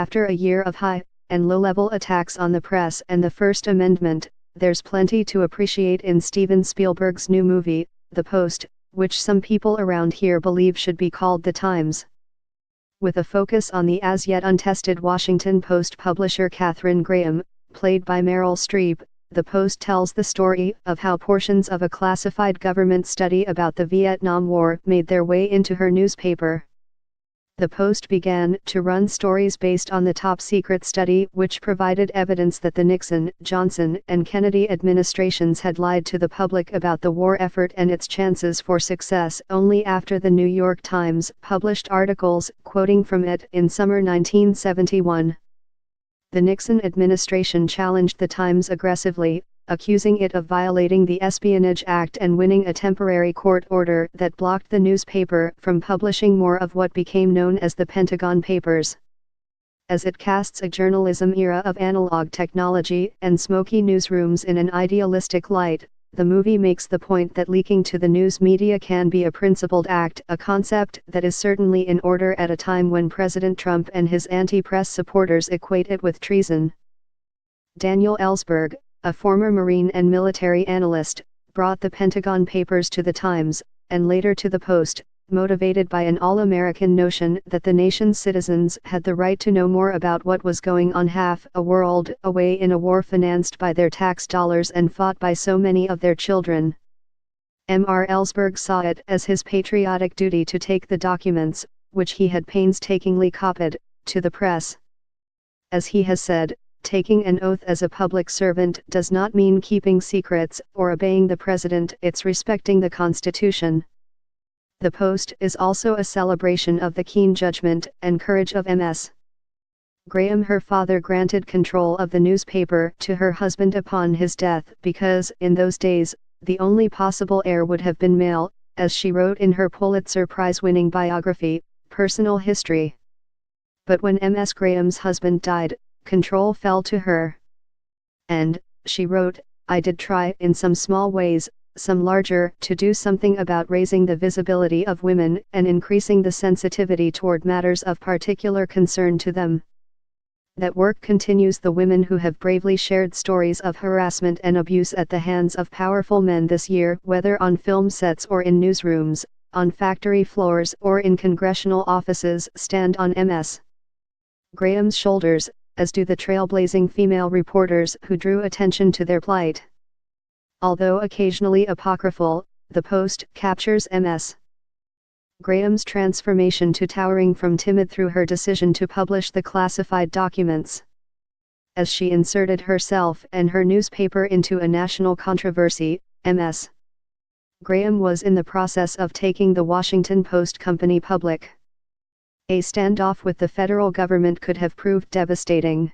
After a year of high and low-level attacks on the press and the First Amendment, there's plenty to appreciate in Steven Spielberg's new movie, The Post, which some people around here believe should be called The Times. With a focus on the as-yet untested Washington Post publisher Katharine Graham, played by Meryl Streep, The Post tells the story of how portions of a classified government study about the Vietnam War made their way into her newspaper. The Post began to run stories based on the top-secret study, which provided evidence that the Nixon, Johnson, and Kennedy administrations had lied to the public about the war effort and its chances for success only after the New York Times published articles quoting from it in summer 1971. The Nixon administration challenged the Times aggressively, accusing it of violating the Espionage Act and winning a temporary court order that blocked the newspaper from publishing more of what became known as the Pentagon Papers. As it casts a journalism era of analog technology and smoky newsrooms in an idealistic light, the movie makes the point that leaking to the news media can be a principled act, a concept that is certainly in order at a time when President Trump and his anti-press supporters equate it with treason. Daniel Ellsberg, a former Marine and military analyst, brought the Pentagon Papers to the Times, and later to the Post, motivated by an all-American notion that the nation's citizens had the right to know more about what was going on half a world away in a war financed by their tax dollars and fought by so many of their children. M.R. Ellsberg saw it as his patriotic duty to take the documents, which he had painstakingly copied, to the press. As he has said, taking an oath as a public servant does not mean keeping secrets or obeying the president, it's respecting the Constitution. The Post is also a celebration of the keen judgment and courage of Ms. Graham. Her father granted control of the newspaper to her husband upon his death because, in those days, the only possible heir would have been male, as she wrote in her Pulitzer Prize-winning biography, Personal History. But when Ms. Graham's husband died, control fell to her. And, she wrote, I did try in some small ways, some larger, to do something about raising the visibility of women and increasing the sensitivity toward matters of particular concern to them. That work continues. The women who have bravely shared stories of harassment and abuse at the hands of powerful men this year, whether on film sets or in newsrooms, on factory floors or in congressional offices, stand on Ms. Graham's shoulders, as do the trailblazing female reporters who drew attention to their plight. Although occasionally apocryphal, The Post captures Ms. Graham's transformation to towering from timid through her decision to publish the classified documents. As she inserted herself and her newspaper into a national controversy, Ms. Graham was in the process of taking the Washington Post Company public. A standoff with the federal government could have proved devastating.